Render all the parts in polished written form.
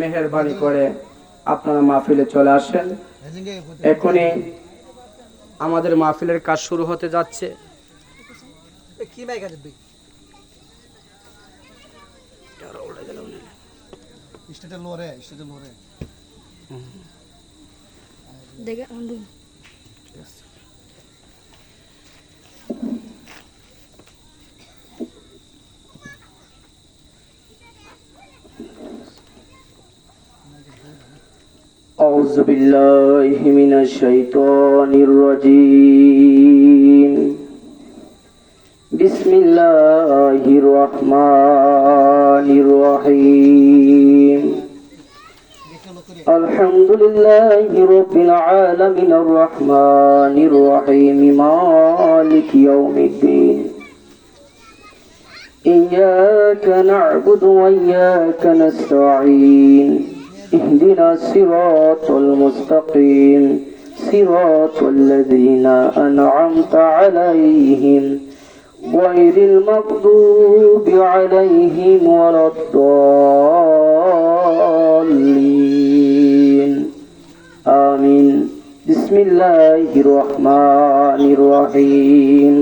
মেহেরবানি করে আপনারা মাহফিলে চলে আসেন। এখনই আমাদের মাহফিলের কাজ শুরু হতে যাচ্ছে। أعوذ بالله من الشيطان الرجيم. بسم الله الرحمن الرحيم. الحمد لله رب العالمين الرحمن الرحيم مالك يوم الدين. إياك نعبد وإياك نستعين. اهدنا الصراط المستقيم صراط الذين أنعمت عليهم غير المغضوب عليهم ولا الضالين آمين. بسم الله الرحمن الرحيم.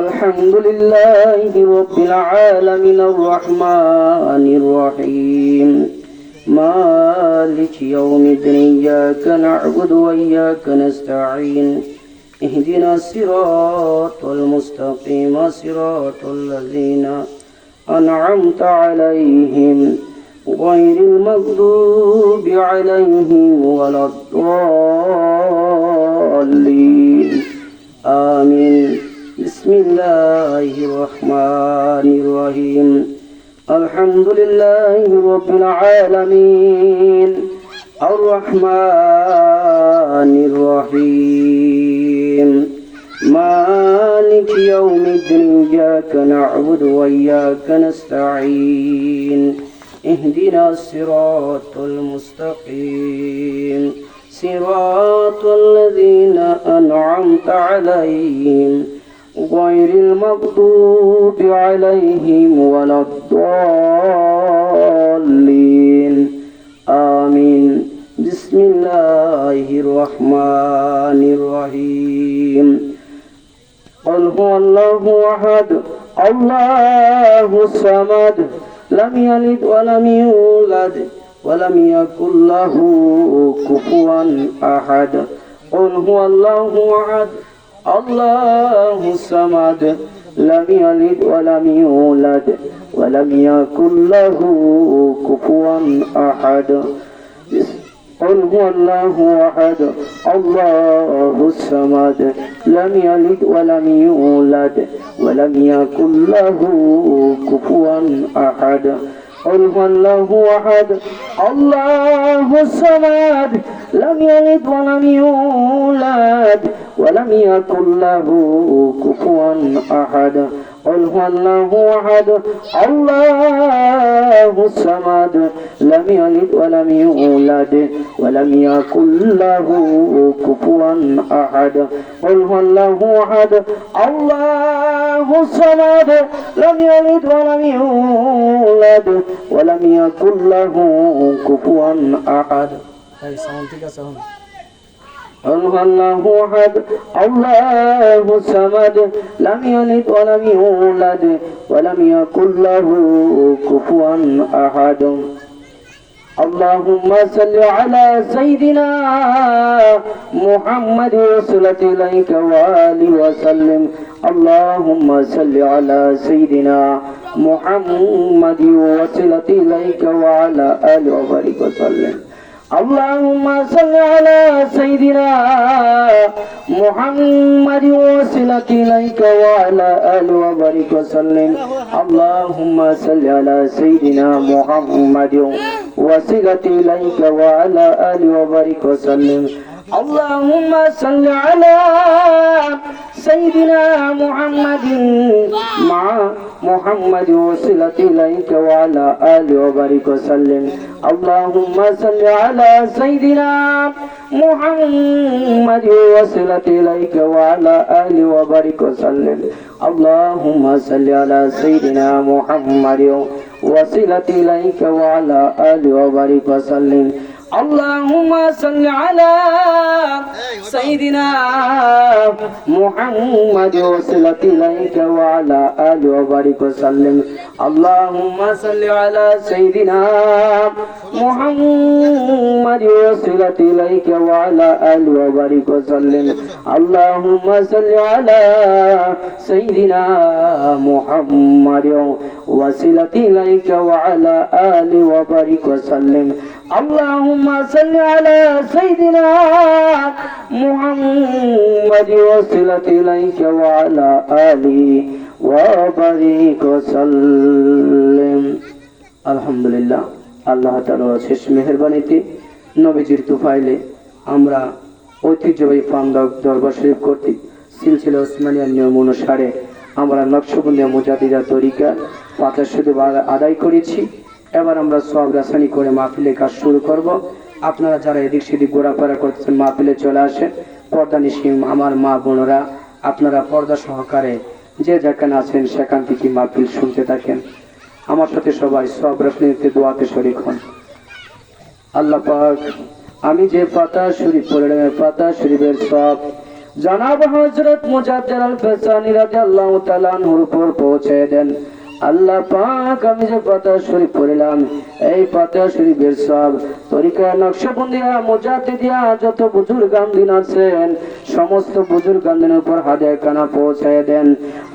الحمد لله رب العالمين الرحمن الرحيم مالك يوم الدين. إياك نعبد وإياك نستعين. اهدنا الصراط المستقيم صراط الذين أنعمت عليهم غير المغضوب عليهم ولا الضالين آمين. بسم الله الرحمن الرحيم. الحمد لله رب العالمين الرحمن الرحيم مالك يوم الدين. إياك نعبد وإياك نستعين. اهدنا الصراط المستقيم صراط الذين أنعمت عليهم غير المغضوب عليهم ولا الضالين آمين. بسم الله الرحمن الرحيم. قل هو الله أحد الله الصمد لم يلد ولم يولد ولم يكن له كفوا أحد. قل هو الله أحد الله الصمد لم يلد ولم يولد ولم يكن له كفوا أحد. قل هو الله أحد الله الصمد لم يلد ولم يولد ولم يكن له كفوا أحد. قل هو الله أحد الله الصمد لم يلد ولم يولد ولم يكن له كفوا أحد. قل هو الله أحد الله الصمد لم يلد ولم يولد ولم يكن له كفوا أحد. قل هو الله أحد الله الصمد لم يلد ولم يولد ولم يكن له كفوا أحد. قل هو الله أحد الله الصمد لم يلد ولم يولد ولم يكن له كفوا أحد. اللهم صل على سيدنا محمد وصلت إليك وآله وسلم. اللهم صل على سيدنا محمد وصلت إليك وعلى آله وبارك وسلم. اللهم صل على سيدنا محمد وصلت إليك وعلى آله وبارك وسلم. اللهم صل على سيدنا محمد وصلت إليك وعلى آله وبارك وسلم. اللهم صل على سيدنا محمد مع محمد وصلت إليك وعلى آله وبارك وسلم. اللهم صل على سيدنا محمد وصلت إليك وعلى آله وبارك وسلم. اللهم صل على سيدنا محمد وصلتي إليك وعلى آله وبارك وسلم اللهم صل على سيدنا محمد وصلتي إليك وعلى آله وبارك وسلم اللهم صل على سيدنا محمد وصلتي إليك وعلى آله وبارك وسلم اللهم صل على سيدنا محمد وصلتي إليك وعلى آله وبارك وسلم اللهم صل على سيدنا محمد وصلتي إليك وعلى آله وبارك وسلم আলহামদুলিল্লাহ আল্লাহ তাআলার শেষ মেহেরবানিতে নবীজির তুফাইলে আমরা ঐতিহ্যবাহী পান্ডব দরবার শরীফ কর্তৃক সিলসিলা ওসমানিয়ার নিয়ম অনুসারে আমরা নকশবন্দিয়া মুজাদ্দিদা তরিকা পাতা শুধু আদায় করেছি। এবার আমরা সব রাসানি করে মাহফিলে কাজ শুরু করব। আপনারা যারা এদিক সেদিক ঘোরাফেরা করতেছেন মাহফিলে চলে আসেন। পর্দা নিশিম আমার মা বোনেরা আপনারা পর্দা সহকারে যে যেখানে আছেন সেখান থেকে মাহফিল শুনতে থাকেন। আমার সাথে সবাই সব রাসানিতে দোয়াতে শরীক হন। আল্লাহ পাক আমি যে পাতা শরীফ পড়লাম পাতা শরীফের সব জনাব হযরত মুজাদ্দিদ আল-ফাসানি রাদিয়াল্লাহু তাআলা আনহুর উপর পৌঁছে দেন। আল্লাহ পাক আমি যে পাতা শরীফ পড়লাম এই পাতা শরীফের সব তরিকা নকশবন্দিয়া মুজাদ্দিদিয়া যত বুজুর্গানদিন আছেন সমস্ত বুজুর্গানদিনের উপর হাদিয়া কানা পৌঁছায় দেন।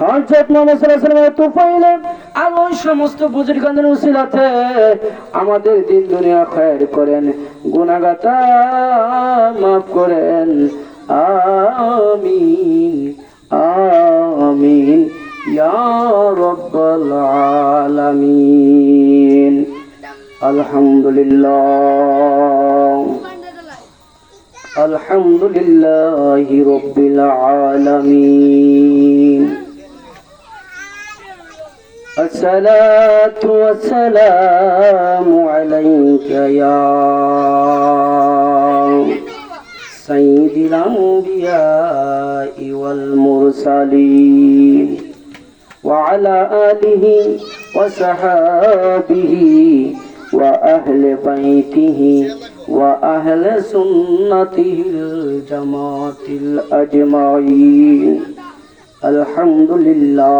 হযরত মুহাম্মদ সাল্লাল্লাহু আলাইহি ওয়াসাল্লামের তুফাইলে আর ওই সমস্ত বুজুর্গানদের উসিলাতে আমাদের দিন দুনিয়া খায়ের করেন, গুনাহগাতা মাফ করেন। আমিন আমিন ইয়া রাব্বাল আলামিন। আলহামদুলিল্লাহ আলহামদুলিল্লাহি রাব্বিল আলামিন। আসসালাতু ওয়াসসালামু আলাইকা ইয়া সাইয়্যিদুল আমবিয়া ওয়াল মুরসালিন ওয়া আলা আলিহি ওয়া সাহাবিহি ওয়া আহলি বাইতিহি ওয়া আহলি সুন্নাতিল জামাতিল আজমাইন। আলহামদুলিল্লাহ।